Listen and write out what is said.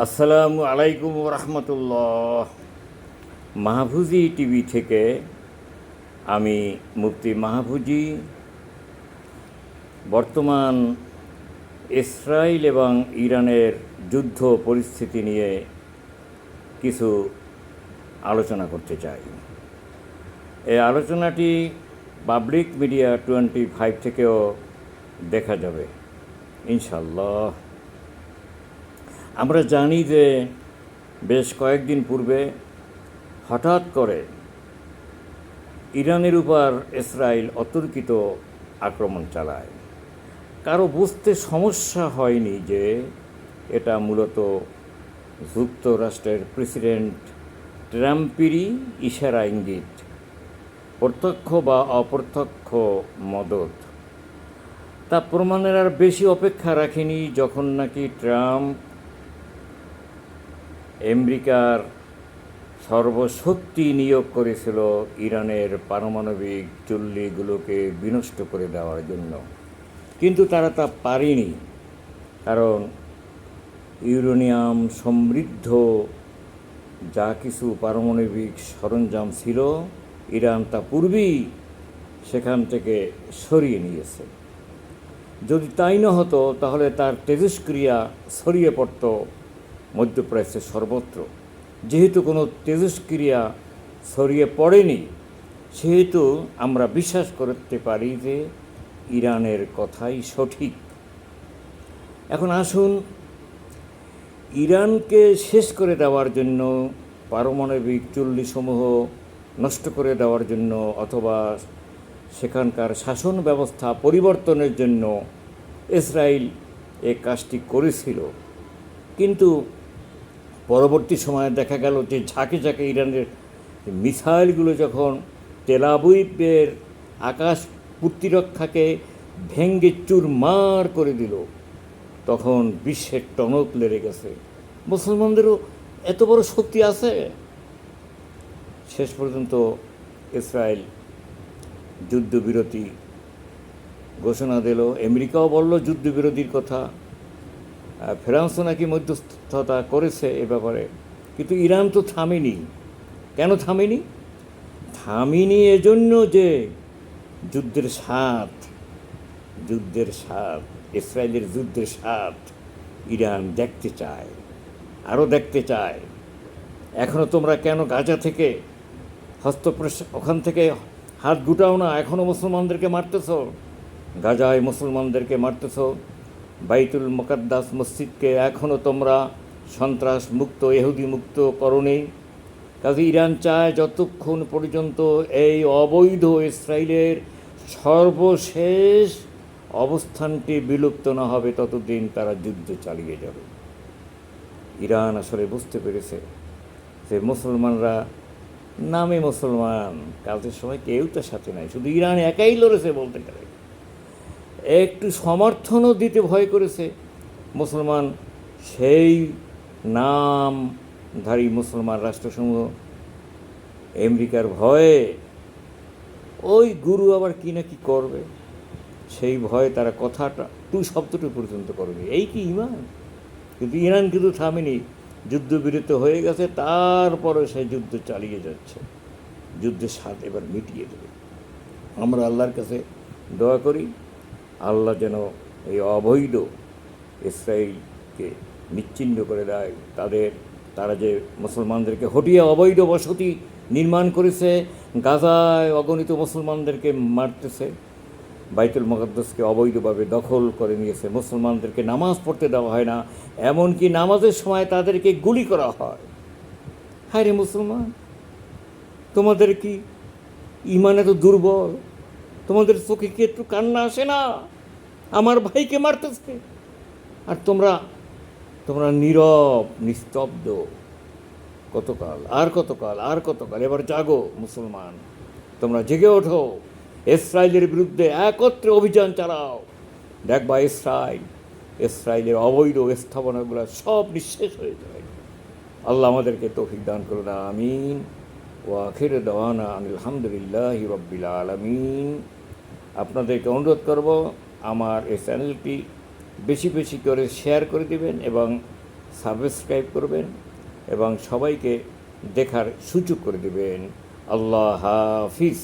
আসসালামু আলাইকুম রহমতুল্লাহ। মাহফুজি টিভি থেকে আমি মুফতি মাহফুজি বর্তমান ইসরায়েল এবং ইরানের যুদ্ধ পরিস্থিতি নিয়ে কিছু আলোচনা করতে চাই। এই আলোচনাটি পাবলিক মিডিয়া 25 থেকেও দেখা যাবে ইনশাল্লাহ। আমরা জানি যে বেশ কয়েকদিন পূর্বে হঠাৎ করে ইরানের উপর ইসরায়েল অতর্কিত আক্রমণ চালায়। কারো বুঝতে সমস্যা হয়নি যে এটা মূলত যুক্তরাষ্ট্রের প্রেসিডেন্ট ট্রাম্পেরই ইশারা ইঙ্গিত, প্রত্যক্ষ বা অপ্রত্যক্ষ মদত। তা প্রমাণের আর বেশি অপেক্ষা রাখেনি যখন নাকি ট্রাম্প আমেরিকার সর্বশক্তি নিয়োগ করেছিল ইরানের পারমাণবিক চুল্লিগুলোকে বিনষ্ট করে দেওয়ার জন্য, কিন্তু তারা তা পারেনি। কারণ ইউরেনিয়াম সমৃদ্ধ যা কিছু পারমাণবিক সরঞ্জাম ছিল, ইরান তা পূর্বেই সেখান থেকে সরিয়ে নিয়েছে। যদি তাই না হতো তাহলে তার তেজস্ক্রিয়া ছড়িয়ে পড়ত মধ্যপ্রাচ্যের সর্বত্র। যেহেতু কোনো তেজস্ক্রিয়া ছড়িয়ে পড়েনি, সেহেতু আমরা বিশ্বাস করতে পারি যে ইরানের কথাই সঠিক। এখন আসুন, ইরানকে শেষ করে দেওয়ার জন্য, পারমাণবিক চুল্লিসমূহ নষ্ট করে দেওয়ার জন্য অথবা সেখানকার শাসন ব্যবস্থা পরিবর্তনের জন্য ইসরায়েল এ কাজটি করেছিল। কিন্তু পরবর্তী সময়ে দেখা গেল যে ঝাঁকে ঝাঁকে ইরানের মিসাইলগুলো যখন তেল আবিবের আকাশ প্রতিরক্ষাকে ভেঙ্গে চুরমার করে দিল, তখন বিশ্বের টনক লেগে গেছে। মুসলমানদেরও এত বড় শক্তি আছে? শেষ পর্যন্ত ইসরায়েল যুদ্ধবিরতি ঘোষণা দিল। আমেরিকাও বলল যুদ্ধবিরতির কথা, ফ্রান্সও নাকি মধ্যস্থতা করেছে এ ব্যাপারে। কিন্তু ইরান তো থামেনি। কেন থামেনি? থামেনি এজন্য যে যুদ্ধের স্বাদ, ইসরায়েলের যুদ্ধের স্বাদ ইরান দেখতে চায়, আরও দেখতে চায়। এখনও তোমরা কেন গাজা থেকে ওখান থেকে হাত গুটাও না? এখনও মুসলমানদেরকে মারতেছ, গাজায় মুসলমানদেরকে মারতেছ। বাইতুল মুকাদ্দাস মসজিদকে এখনও তোমরা সন্ত্রাস মুক্ত, ইহুদি মুক্ত করোনি। কাজে ইরান চায় যতক্ষণ পর্যন্ত এই অবৈধ ইসরায়েলের সর্বশেষ অবস্থানটি বিলুপ্ত না হবে, ততদিন তারা যুদ্ধ চালিয়ে যাবে। ইরান আসলে বুঝতে পেরেছে যে মুসলমানরা নামে মুসলমান, কাজের সময় কেউ তার সাথে নাই, শুধু ইরান একাই লড়েছে বলতে গেলে। একটু সমর্থনও দিতে ভয় করেছে মুসলমান সেই নামধারী মুসলমান রাষ্ট্রসমূহ। আমেরিকার ভয়ে ওই গুরু আবার কি না কি করবে, সেই ভয়ে তারা কথাটা শব্দটি পর্যন্ত করবে। এই কি ইমান? কিন্তু ইরান কিন্তু থামেনি, যুদ্ধবিরত হয়ে গেছে, তারপরে সে যুদ্ধ চালিয়ে যাচ্ছে। যুদ্ধের স্বাদ এবার মিটিয়ে দেবে। আমরা আল্লাহর কাছে দোয়া করি, আল্লাহ যেন এই অবৈধ ইসরায়েলকে নিশ্চিহ্ন করে দেয়। তারা যে মুসলমানদেরকে হটিয়ে অবৈধ বসতি নির্মাণ করেছে, গাজায় অগণিত মুসলমানদেরকে মারতেছে, বাইতুল মুকাদ্দাসকে অবৈধভাবে দখল করে নিয়েছে, মুসলমানদেরকে নামাজ পড়তে দেওয়া হয় না, এমনকি নামাজের সময় তাদেরকে গুলি করা হয়। হায় রে মুসলমান, তোমাদের কি ইমান এত দুর্বল? তোমাদের চোখে কি একটু কান্না আসে না? আমার ভাইকে মারতেছে, আর তোমরা নীরব নিস্তব্ধ। কতকাল আর কতকাল? এবার জাগো মুসলমান, তোমরা জেগে ওঠো, ইসরায়েলের বিরুদ্ধে একত্রে অভিযান চালাও। দেখবা ইসরায়েলের অবৈধ স্থাপনাগুলো সব নিঃশেষ হয়ে যাবে। আল্লাহ আমাদেরকে তৌফিক দান করুন, আমিন। ওয়া আখির দাওয়ানা আলহামদুলিল্লাহি রাব্বিল আলামিন। আপনাদেরকে অনুরোধ করব, আমার এই চ্যানেলটি বেশি বেশি করে শেয়ার করে দেবেন এবং সাবস্ক্রাইব করবেন এবং সবাইকে দেখার সুযোগ করে দেবেন। আল্লাহ হাফিজ।